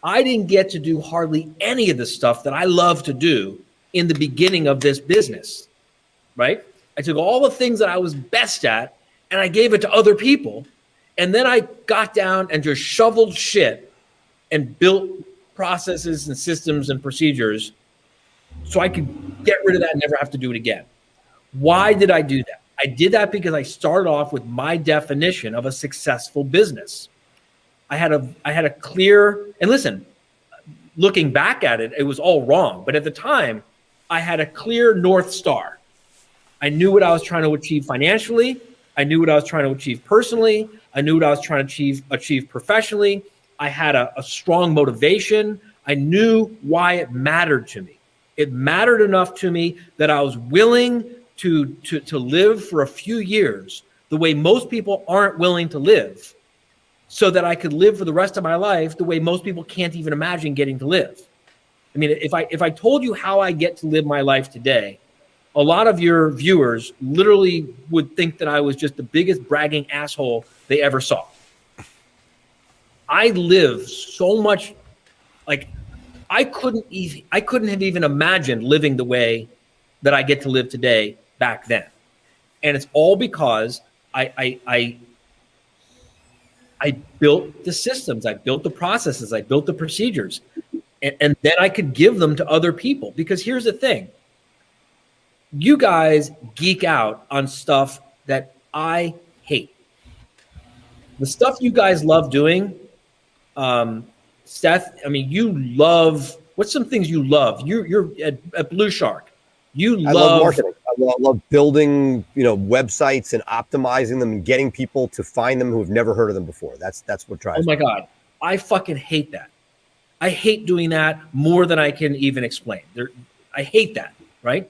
I didn't get to do hardly any of the stuff that I love to do in the beginning of this business, right? I took all the things that I was best at and I gave it to other people. And then I got down and just shoveled shit and built processes and systems and procedures so I could get rid of that and never have to do it again. Why did I do that? I did that because I started off with my definition of a successful business. I had a clear, and listen, looking back at it, it was all wrong. But at the time, I had a clear North Star. I knew what I was trying to achieve financially. I knew what I was trying to achieve personally. I knew what I was trying to achieve professionally. I had a strong motivation. I knew why it mattered to me. It mattered enough to me that I was willing to live for a few years the way most people aren't willing to live, so that I could live for the rest of my life the way most people can't even imagine getting to live. I mean, if I told you how I get to live my life today, a lot of your viewers literally would think that I was just the biggest bragging asshole they ever saw. I live so much, like I couldn't have even imagined living the way that I get to live today back then. And it's all because I built the systems, I built the processes, I built the procedures, and then I could give them to other people. Because here's the thing. You guys geek out on stuff that I hate. The stuff you guys love doing, Seth, I mean, you love, what's some things you love? You're at Blue Shark. I love marketing. I love building, websites and optimizing them and getting people to find them who have never heard of them before. That's what drives me. Oh my God. I fucking hate that. I hate doing that more than I can even explain. I hate that, right?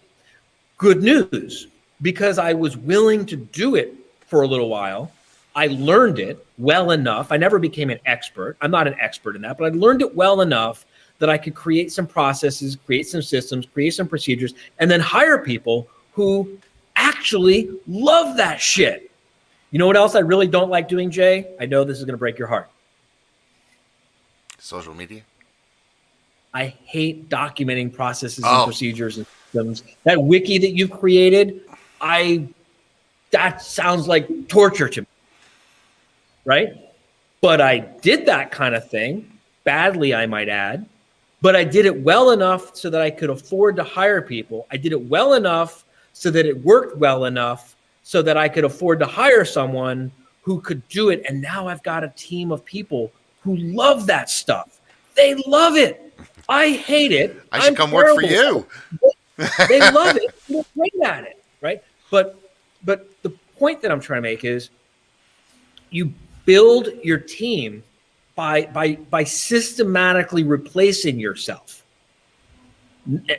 Good news, because I was willing to do it for a little while. I learned it well enough. I never became an expert. I'm not an expert in that, but I learned it well enough that I could create some processes, create some systems, create some procedures, and then hire people who actually love that shit. You know what else I really don't like doing, Jay? I know this is going to break your heart. Social media? I hate documenting processes and procedures and systems. That wiki that you've created, that sounds like torture to me, right? But I did that kind of thing, badly I might add, but I did it well enough so that I could afford to hire people. I did it well enough so that it worked well enough so that I could afford to hire someone who could do it. And now I've got a team of people who love that stuff. They love it. I hate it. I should come work for you. They love it. They're great at it, right? But the point that I'm trying to make is you build your team by systematically replacing yourself,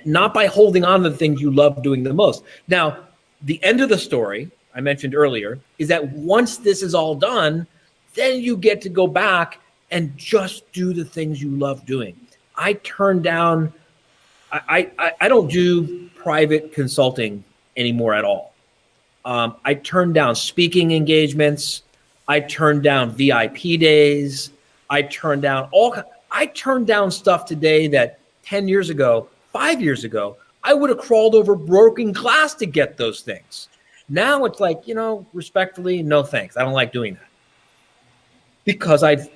not by holding on to the things you love doing the most. Now, the end of the story I mentioned earlier is that once this is all done, then you get to go back and just do the things you love doing. I turn down, I don't do private consulting anymore at all. I turn down speaking engagements. I turn down VIP days. I turn down stuff today that 10 years ago, 5 years ago, I would have crawled over broken glass to get those things. Now it's like, respectfully, no thanks. I don't like doing that. Because I've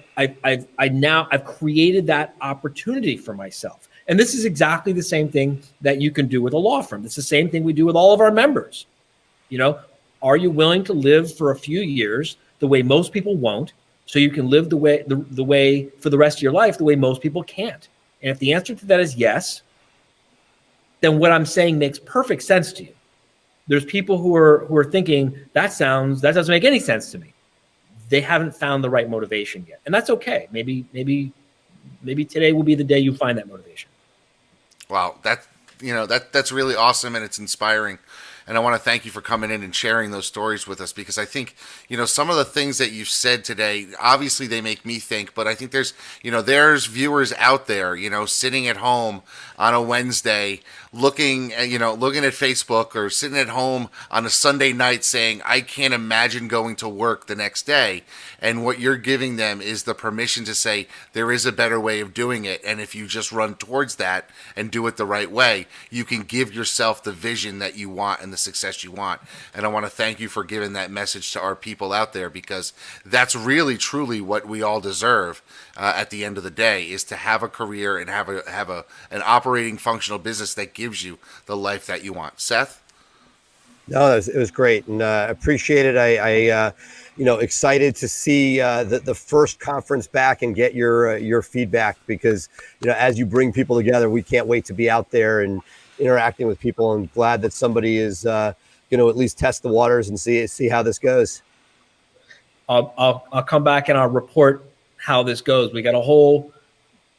created that opportunity for myself. And this is exactly the same thing that you can do with a law firm. It's the same thing we do with all of our members. Are you willing to live for a few years the way most people won't, so you can live the way for the rest of your life the way most people can't? And if the answer to that is yes, then what I'm saying makes perfect sense to you. There's people who are thinking that doesn't make any sense to me. They haven't found the right motivation yet. And that's okay. Maybe today will be the day you find that motivation. Wow, that's really awesome, and it's inspiring. And I want to thank you for coming in and sharing those stories with us, because I think, some of the things that you've said today, obviously they make me think, but I think there's viewers out there, sitting at home on a Wednesday, looking at Facebook, or sitting at home on a Sunday night saying, I can't imagine going to work the next day. And what you're giving them is the permission to say there is a better way of doing it. And if you just run towards that and do it the right way, you can give yourself the vision that you want and the success you want. And I want to thank you for giving that message to our people out there, because that's really, truly what we all deserve at the end of the day, is to have a career and have an operating functional business that gives you the life that you want. Seth? No, it was great, and appreciate it. I excited to see the first conference back and get your feedback, because as you bring people together, we can't wait to be out there and interacting with people. And glad that somebody is at least test the waters and see how this goes. I'll come back and I'll report how this goes. We got a whole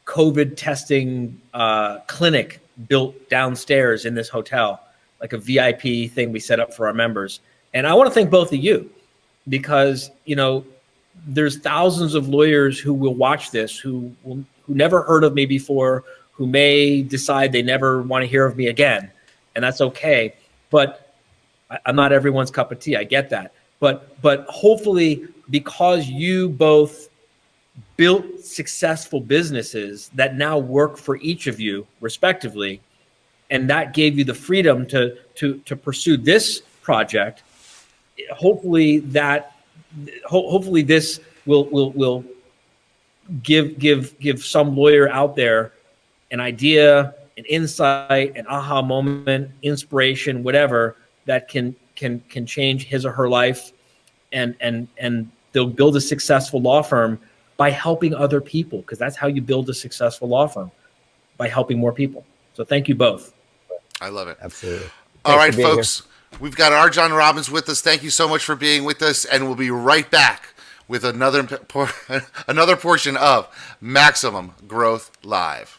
COVID testing clinic built downstairs in this hotel, like a VIP thing we set up for our members. And I want to thank both of you, because there's thousands of lawyers who will watch this who never heard of me before, who may decide they never want to hear of me again, and that's okay. but I'm not everyone's cup of tea. I get that. But hopefully, because you both built successful businesses that now work for each of you respectively, and that gave you the freedom to pursue this project, hopefully this will give some lawyer out there an idea, an insight, an aha moment, inspiration, whatever, that can change his or her life, and they'll build a successful law firm by helping other people, because that's how you build a successful law firm, by helping more people. So thank you both. I love it. Absolutely. All right, folks. We've got Rjon Robbins with us. Thank you so much for being with us, and we'll be right back with another portion of Maximum Growth Live.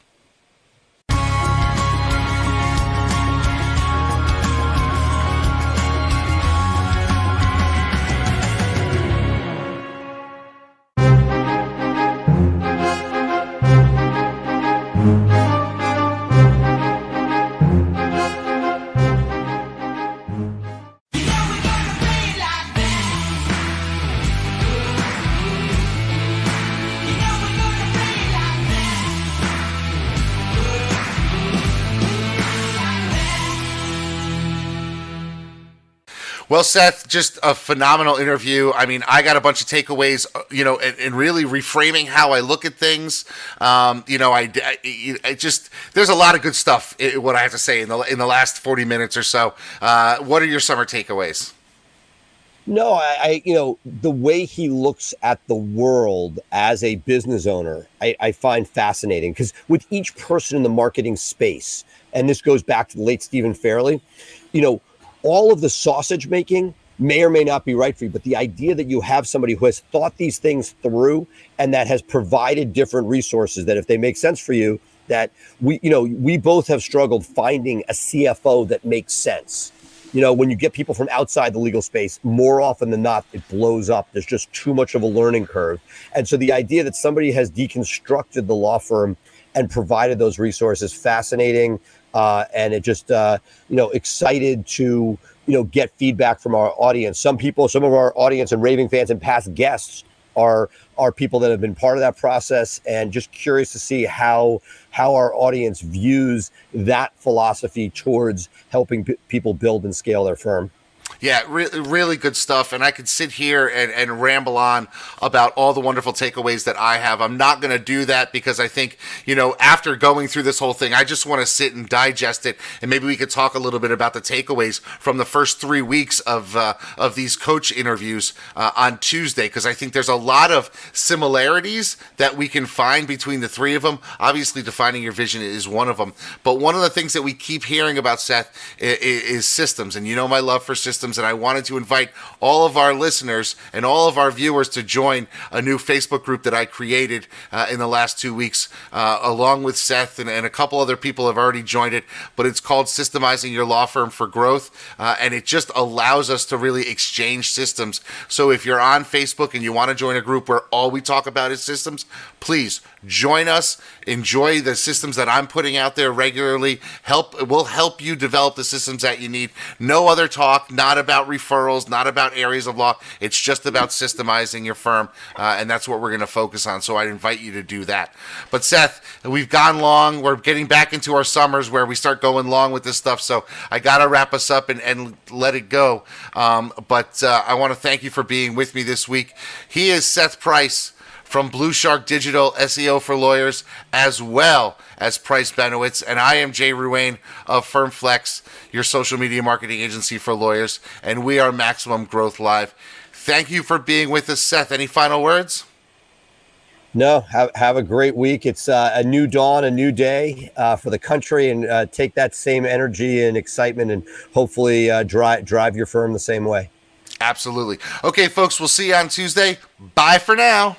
Well, Seth, just a phenomenal interview. I mean, I got a bunch of takeaways, and really reframing how I look at things. I just, there's a lot of good stuff, what I have to say, in the last 40 minutes or so. What are your summer takeaways? No, the way he looks at the world as a business owner, I find fascinating, because with each person in the marketing space, and this goes back to the late Stephen Fairley, all of the sausage making may or may not be right for you, but the idea that you have somebody who has thought these things through and that has provided different resources that, if they make sense for you, that we both have struggled finding a CFO that makes sense. When you get people from outside the legal space, more often than not, it blows up. There's just too much of a learning curve. And so the idea that somebody has deconstructed the law firm and provided those resources, fascinating. And it just, excited to, get feedback from our audience. Some of our audience and raving fans and past guests are people that have been part of that process, and just curious to see how our audience views that philosophy towards helping people build and scale their firm. Yeah, really good stuff. And I could sit here and ramble on about all the wonderful takeaways that I have. I'm not going to do that, because I think, after going through this whole thing, I just want to sit and digest it. And maybe we could talk a little bit about the takeaways from the first 3 weeks of these coach interviews on Tuesday, because I think there's a lot of similarities that we can find between the three of them. Obviously, defining your vision is one of them. But one of the things that we keep hearing about, Seth, is systems. And my love for systems. And I wanted to invite all of our listeners and all of our viewers to join a new Facebook group that I created in the last 2 weeks, along with Seth, and a couple other people have already joined it. But it's called Systemizing Your Law Firm for Growth, and it just allows us to really exchange systems. So if you're on Facebook and you want to join a group where all we talk about is systems, please join us. Enjoy the systems that I'm putting out there regularly. We'll help you develop the systems that you need. No other talk, not about referrals, not about areas of law. It's just about systemizing your firm, and that's what we're going to focus on. So I invite you to do that. But Seth, we've gone long. We're getting back into our summers where we start going long with this stuff. So I got to wrap us up and let it go. But I want to thank you for being with me this week. He is Seth Price from Blue Shark Digital SEO for Lawyers, as well as Price Benowitz. And I am Jay Ruane of FirmFlex, your social media marketing agency for lawyers. And we are Maximum Growth Live. Thank you for being with us, Seth. Any final words? No, have a great week. It's a new dawn, a new day for the country, and take that same energy and excitement and hopefully drive your firm the same way. Absolutely. Okay, folks, we'll see you on Tuesday. Bye for now.